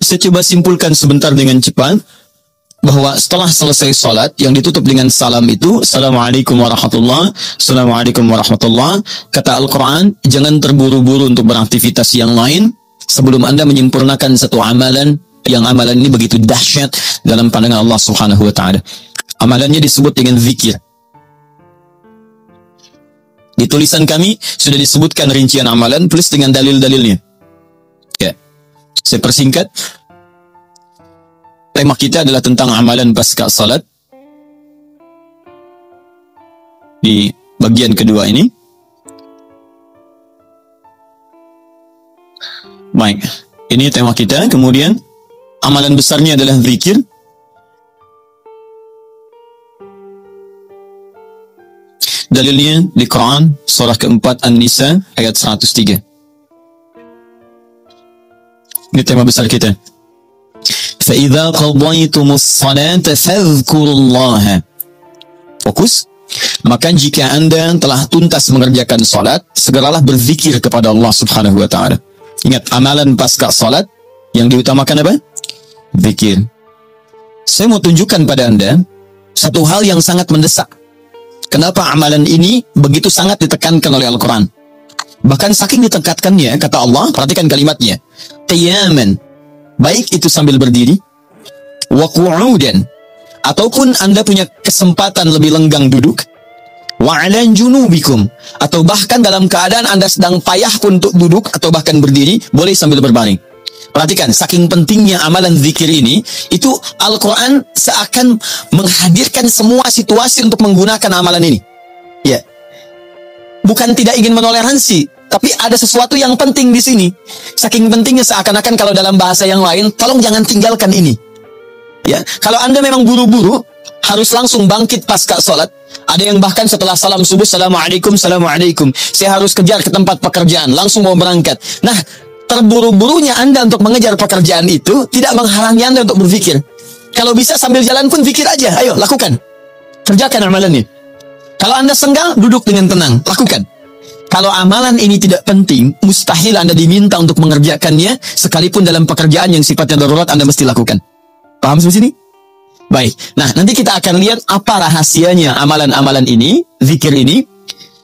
Saya coba simpulkan sebentar dengan cepat bahwa setelah selesai salat yang ditutup dengan salam itu, Assalamualaikum warahmatullahi, Assalamualaikum warahmatullahi. Kata Al-Quran, jangan terburu-buru untuk beraktivitas yang lain sebelum Anda menyempurnakan satu amalan, yang amalan ini begitu dahsyat dalam pandangan Allah Subhanahu wa Ta'ala. Amalannya disebut dengan zikir. Di tulisan kami sudah disebutkan rincian amalan plus dengan dalil-dalilnya. Ya, saya persingkat. Tema kita adalah tentang amalan pasca salat. Di bagian kedua ini. Baik, ini tema kita. Kemudian amalan besarnya adalah zikir. Dalilnya di Quran surah keempat An-Nisa ayat 103. Ini tema besar kita. فَإِذَا قَضَيْتُمُ الصَّلَاةَ فَاذْكُرُوا اللَّهَ. Fokus. Maka jika Anda telah tuntas mengerjakan salat, segeralah berzikir kepada Allah Subhanahu wa Ta'ala. Ingat, amalan pasca salat yang diutamakan apa? Zikir. Saya mau tunjukkan pada Anda satu hal yang sangat mendesak. Kenapa amalan ini begitu sangat ditekankan oleh Al-Quran? Bahkan saking ditekankannya, kata Allah, perhatikan kalimatnya, qiyaman, baik itu sambil berdiri, wa qu'udan, ataupun Anda punya kesempatan lebih lenggang duduk, wa 'ala junubikum, atau bahkan dalam keadaan Anda sedang payah pun untuk duduk atau bahkan berdiri, boleh sambil berbaring. Perhatikan, saking pentingnya amalan zikir ini, itu Al-Quran seakan menghadirkan semua situasi untuk menggunakan amalan ini. Ya, bukan tidak ingin menoleransi, tapi ada sesuatu yang penting di sini. Saking pentingnya seakan-akan kalau dalam bahasa yang lain, tolong jangan tinggalkan ini. Ya, kalau Anda memang buru-buru, harus langsung bangkit pasca salat. Ada yang bahkan setelah salam subuh, Assalamualaikum, Assalamualaikum. Saya harus kejar ke tempat pekerjaan, langsung mau berangkat. Nah, terburu-burunya Anda untuk mengejar pekerjaan itu tidak menghalangi Anda untuk berpikir. Kalau bisa sambil jalan pun pikir aja. Ayo, lakukan. Kerjakan amalan ini. Kalau Anda senggang, duduk dengan tenang. Lakukan. Kalau amalan ini tidak penting, mustahil Anda diminta untuk mengerjakannya, sekalipun dalam pekerjaan yang sifatnya darurat Anda mesti lakukan. Paham sampai sini? Baik. Nah, nanti kita akan lihat apa rahasianya amalan-amalan ini, zikir ini.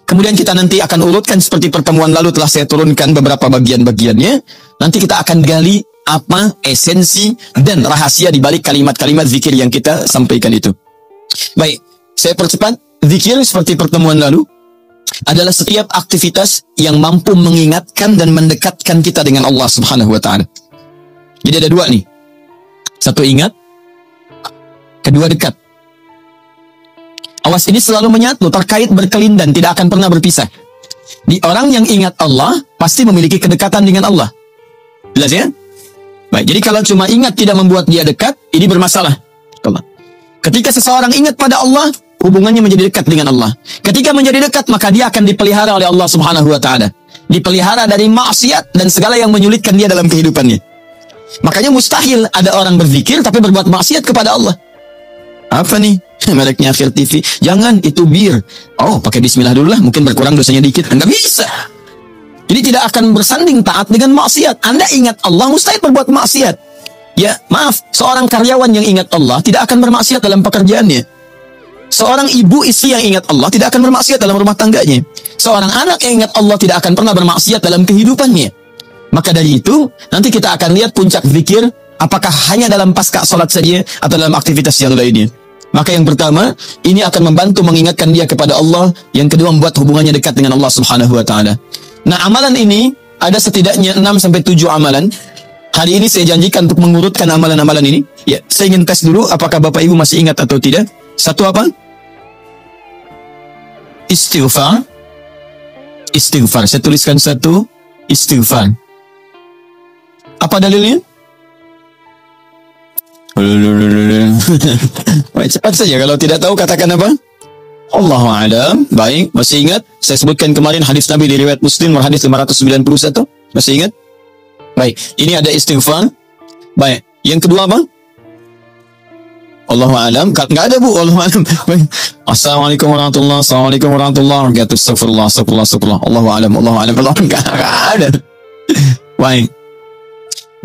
Kemudian kita nanti akan urutkan seperti pertemuan lalu telah saya turunkan beberapa bagian-bagiannya. Nanti kita akan gali apa esensi dan rahasia di balik kalimat-kalimat zikir yang kita sampaikan itu. Baik, saya percepat. Zikir seperti pertemuan lalu adalah setiap aktivitas yang mampu mengingatkan dan mendekatkan kita dengan Allah Subhanahu wa Ta'ala. Jadi ada dua nih. Satu ingat, kedua dekat. Awas, ini selalu menyatu, terkait berkelindan, tidak akan pernah berpisah. Di orang yang ingat Allah, pasti memiliki kedekatan dengan Allah. Jelas ya? Baik, jadi kalau cuma ingat tidak membuat dia dekat, ini bermasalah. Ketika seseorang ingat pada Allah, hubungannya menjadi dekat dengan Allah. Ketika menjadi dekat, maka dia akan dipelihara oleh Allah Subhanahu wa Ta'ala. Dipelihara dari maksiat dan segala yang menyulitkan dia dalam kehidupannya. Makanya mustahil ada orang berzikir tapi berbuat maksiat kepada Allah. Apa nih? Mereknya Akhir TV. Jangan, itu bir. Oh, pakai bismillah dulu lah, mungkin berkurang dosanya dikit. Enggak bisa. Jadi tidak akan bersanding taat dengan maksiat. Anda ingat Allah, mustahil berbuat maksiat. Ya, maaf, seorang karyawan yang ingat Allah tidak akan bermaksiat dalam pekerjaannya. Seorang ibu istri yang ingat Allah tidak akan bermaksiat dalam rumah tangganya. Seorang anak yang ingat Allah tidak akan pernah bermaksiat dalam kehidupannya. Maka dari itu, nanti kita akan lihat puncak zikir, apakah hanya dalam pasca salat saja atau dalam aktivitas yang lainnya. Maka yang pertama, ini akan membantu mengingatkan dia kepada Allah. Yang kedua, membuat hubungannya dekat dengan Allah Subhanahu wa Ta'ala. Nah, amalan ini ada setidaknya 6-7 amalan. Hari ini saya janjikan untuk mengurutkan amalan-amalan ini. Ya, saya ingin tes dulu apakah Bapak Ibu masih ingat atau tidak. Satu apa? Istighfar. Istighfar. Saya tuliskan satu. Istighfar. Apa dalilnya? Baik, cepat saja. Kalau tidak tahu, katakan apa? Allahu a'lam. Baik, masih ingat? Saya sebutkan kemarin hadis Nabi di riwayat Muslim, hadis 591. Masih ingat? Baik, ini ada istighfar. Baik, yang kedua apa? Allahu alam. Enggak ada, Bu. Allahu alam. Assalamualaikum warahmatullahi wabarakatuh. Assalamualaikum warahmatullahi wabarakatuh. Astagfirullah, astagfirullah, astagfirullah. Allahu alam, Allahu alam. Enggak ada. Baik.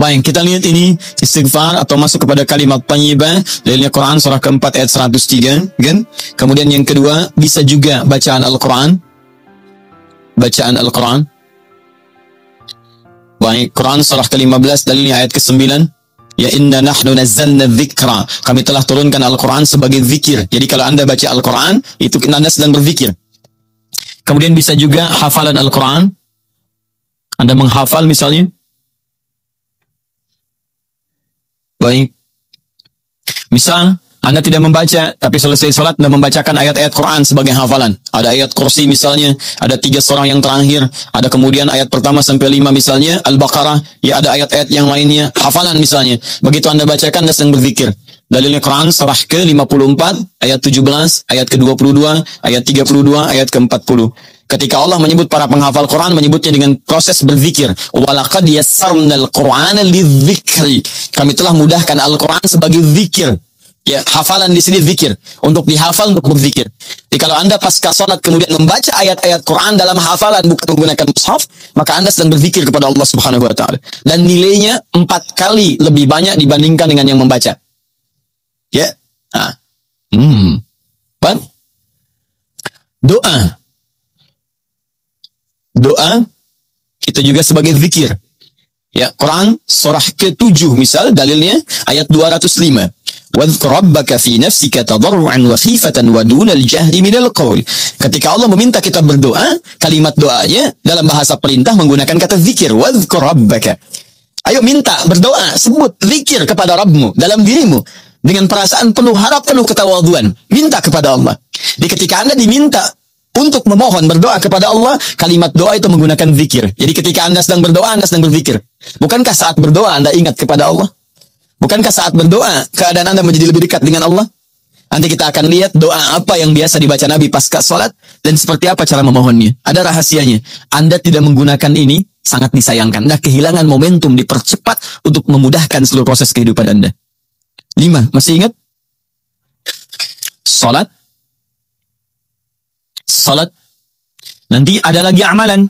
Baik, kita lihat ini istighfar atau masuk kepada kalimat thayyibah. Dalilnya Quran surah keempat ayat 103, kan? Kemudian yang kedua, bisa juga bacaan Al-Quran. Bacaan Al-Quran. Baik, Quran surah ke-15 dalilnya ayat ke-9. Ya inna nahnu nazzalna dzikra. Kami telah turunkan Al-Quran sebagai zikir. Jadi kalau Anda baca Al-Quran, itu Anda sedang berzikir. Kemudian bisa juga hafalan Al-Quran. Anda menghafal misalnya. Baik. Misal, Anda tidak membaca, tapi selesai sholat Anda membacakan ayat-ayat Quran sebagai hafalan. Ada ayat kursi misalnya, ada 3 surah yang terakhir, ada kemudian ayat pertama sampai 5 misalnya, Al-Baqarah, ya ada ayat-ayat yang lainnya, hafalan misalnya. Begitu Anda bacakan, Anda sedang berzikir. Dalilnya Quran surah ke-54, ayat 17, ayat ke-22, ayat 32, ayat ke-40. Ketika Allah menyebut para penghafal Quran, menyebutnya dengan proses berzikir. Walaqad yassarnal Qur'ana lidzikri. Kami telah mudahkan Al-Quran sebagai zikir. Ya, hafalan di sini zikir. Untuk dihafal, untuk berzikir. Jadi kalau Anda pasca sholat kemudian membaca ayat-ayat Quran dalam hafalan bukan menggunakan mushaf, maka Anda sedang berzikir kepada Allah Subhanahu wa taala. Dan nilainya 4 kali lebih banyak dibandingkan dengan yang membaca. Ya. Nah. Doa. Doa itu juga sebagai zikir. Ya, Quran surah ke-7 misal dalilnya ayat 205. Wadhkur rabbaka fi nafsika tadarruan wa khifatan wa dunal jahri minal qaul. Ketika Allah meminta kita berdoa, kalimat doanya dalam bahasa perintah menggunakan kata zikir. Wadhkur rabbaka. Ayo minta, berdoa, sebut zikir kepada Rabbmu dalam dirimu dengan perasaan penuh harap, penuh ketawaduan. Minta kepada Allah. Jadi ketika Anda diminta untuk memohon berdoa kepada Allah, kalimat doa itu menggunakan zikir. Jadi ketika Anda sedang berdoa, Anda sedang berzikir. Bukankah saat berdoa Anda ingat kepada Allah? Bukankah saat berdoa keadaan Anda menjadi lebih dekat dengan Allah? Nanti kita akan lihat doa apa yang biasa dibaca Nabi pasca sholat dan seperti apa cara memohonnya. Ada rahasianya. Anda tidak menggunakan ini, sangat disayangkan. Anda kehilangan momentum, dipercepat untuk memudahkan seluruh proses kehidupan Anda. 5. Masih ingat? Sholat. Nanti ada lagi amalan.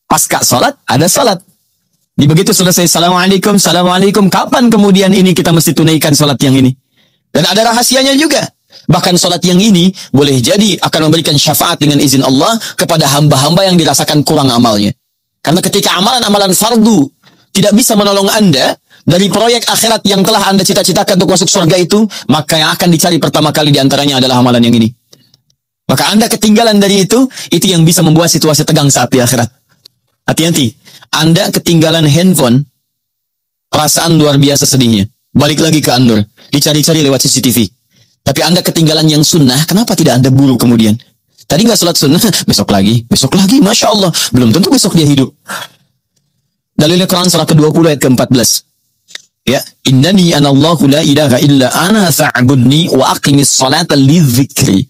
Pasca sholat, ada sholat. Di begitu selesai, Assalamualaikum, Assalamualaikum. Kapan kemudian ini kita mesti tunaikan sholat yang ini? Dan ada rahasianya juga. Bahkan sholat yang ini boleh jadi akan memberikan syafaat dengan izin Allah kepada hamba-hamba yang dirasakan kurang amalnya. Karena ketika amalan-amalan fardu tidak bisa menolong Anda dari proyek akhirat yang telah Anda cita-citakan untuk masuk surga itu, maka yang akan dicari pertama kali diantaranya adalah amalan yang ini. Maka Anda ketinggalan dari itu yang bisa membuat situasi tegang saat di akhirat. Hati-hati. Anda ketinggalan handphone, perasaan luar biasa sedihnya. Balik lagi ke Andor, dicari-cari lewat CCTV. Tapi Anda ketinggalan yang sunnah, kenapa tidak Anda buru kemudian? Tadi nggak sholat sunnah, besok lagi, Masya Allah. Belum tentu besok dia hidup. Dalilnya Quran surah ke-20 ayat ke-14. Ya, innani anallahu la ilaha illa ana fa'budni wa aqimis salata lidzikri.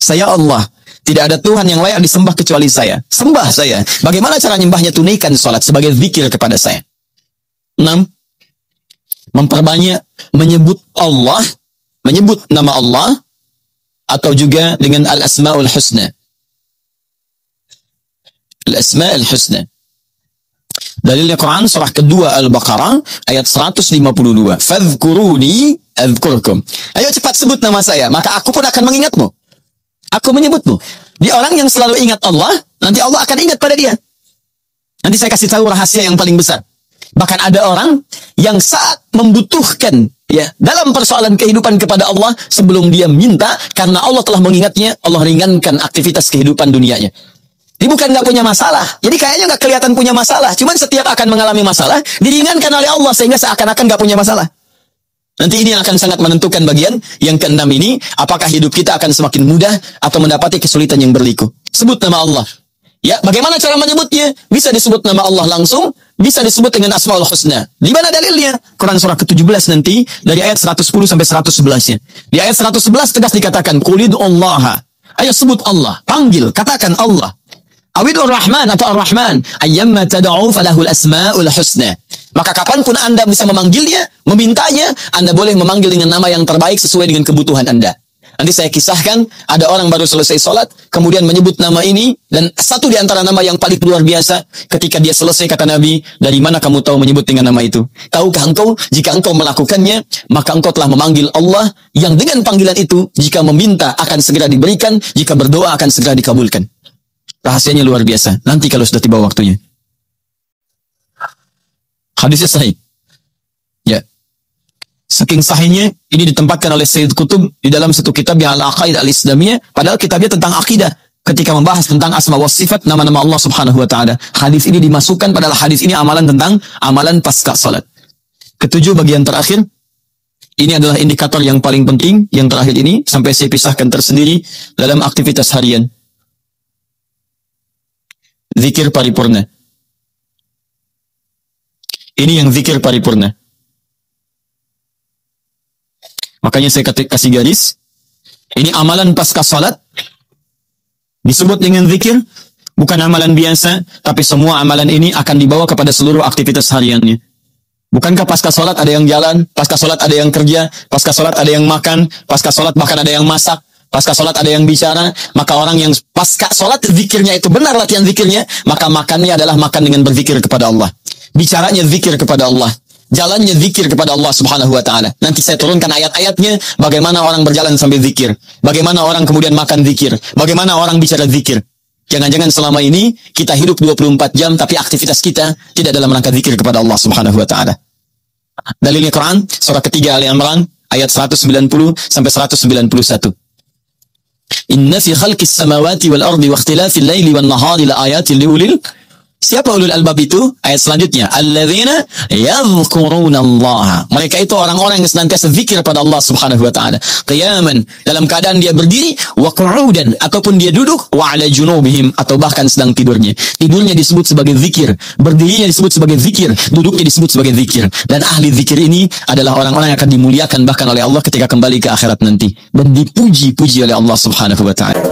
Saya Allah, tidak ada Tuhan yang layak disembah kecuali saya. Sembah saya. Bagaimana cara nyembahnya? Tunaikan salat sebagai zikir kepada saya. 6. Memperbanyak menyebut Allah, menyebut nama Allah, atau juga dengan al-asma'ul husna. Al-asma'ul husna. Dalilnya Quran surah kedua Al-Baqarah ayat 152. Fadhkuruni adzkurkum. Ayo cepat sebut nama saya, maka aku pun akan mengingatmu. Aku menyebutmu. Dia orang yang selalu ingat Allah, nanti Allah akan ingat pada dia. Nanti saya kasih tahu rahasia yang paling besar. Bahkan ada orang yang saat membutuhkan ya dalam persoalan kehidupan kepada Allah, sebelum dia minta, karena Allah telah mengingatnya, Allah ringankan aktivitas kehidupan dunianya. Dia bukan nggak punya masalah, jadi kayaknya nggak kelihatan punya masalah. Cuman setiap akan mengalami masalah, diringankan oleh Allah sehingga seakan-akan nggak punya masalah. Nanti ini akan sangat menentukan bagian yang ke-6 ini, apakah hidup kita akan semakin mudah atau mendapati kesulitan yang berliku. Sebut nama Allah. Ya, bagaimana cara menyebutnya? Bisa disebut nama Allah langsung, bisa disebut dengan Asmaul Husna. Di mana dalilnya? Quran surah ke-17 nanti dari ayat 110 sampai 111-nya. Di ayat 111 tegas dikatakan, "Qulid'ullaha." Ayo sebut Allah, panggil, katakan Allah. Awidur Rahman atau Ar-Rahman. Ayyamma tad'u falahul asma'ul husna. Maka kapanpun Anda bisa memanggilnya, memintanya, Anda boleh memanggil dengan nama yang terbaik sesuai dengan kebutuhan Anda. Nanti saya kisahkan, ada orang baru selesai sholat, kemudian menyebut nama ini, dan satu di antara nama yang paling luar biasa, ketika dia selesai kata Nabi, dari mana kamu tahu menyebut dengan nama itu? Tahukah engkau, jika engkau melakukannya, maka engkau telah memanggil Allah, yang dengan panggilan itu, jika meminta akan segera diberikan, jika berdoa akan segera dikabulkan. Rahasianya luar biasa, nanti kalau sudah tiba waktunya. Hadisnya sahih. Ya. Saking sahihnya, ini ditempatkan oleh Sayyid Qutb di dalam satu kitab yang Al-Aqaidah Al-Islamiyah, padahal kitabnya tentang akidah. Ketika membahas tentang asma wa sifat, nama-nama Allah Subhanahu wa taala. Hadis ini dimasukkan, padahal hadis ini amalan tentang amalan pasca salat. Ketujuh, bagian terakhir. Ini adalah indikator yang paling penting, yang terakhir ini sampai saya pisahkan tersendiri dalam aktivitas harian. Zikir paripurna. Ini yang zikir paripurna. Makanya saya kasih garis. Ini amalan pasca salat. Disebut dengan zikir. Bukan amalan biasa. Tapi semua amalan ini akan dibawa kepada seluruh aktivitas hariannya. Bukankah pasca salat ada yang jalan? Pasca salat ada yang kerja? Pasca salat ada yang makan? Pasca salat bahkan ada yang masak? Pasca salat ada yang bicara? Maka orang yang pasca salat zikirnya itu benar latihan zikirnya. Maka makannya adalah makan dengan berzikir kepada Allah. Bicaranya zikir kepada Allah. Jalannya zikir kepada Allah Subhanahu wa taala. Nanti saya turunkan ayat-ayatnya bagaimana orang berjalan sambil zikir. Bagaimana orang kemudian makan zikir. Bagaimana orang bicara zikir. Jangan-jangan selama ini kita hidup 24 jam tapi aktivitas kita tidak dalam rangka zikir kepada Allah Subhanahu wa taala. Dalilnya Quran surah ketiga Ali Imran ayat 190 sampai 191. Inna fi khalqis samawati wal ardi wa ikhtilafil laili wan nahari la ayatin liulil. Siapa ulul albab itu? Ayat selanjutnya. Alladzina yadhkuruna Allah. Mereka itu orang-orang yang senantiasa zikir pada Allah Subhanahu wa taala. Qiyaman, dalam keadaan dia berdiri, wa qu'udan, ataupun dia duduk, wa 'ala junubihim, atau bahkan sedang tidurnya. Tidurnya disebut sebagai zikir, berdirinya disebut sebagai zikir, duduknya disebut sebagai zikir. Dan ahli zikir ini adalah orang-orang yang akan dimuliakan bahkan oleh Allah ketika kembali ke akhirat nanti. Dan dipuji-puji oleh Allah Subhanahu wa taala.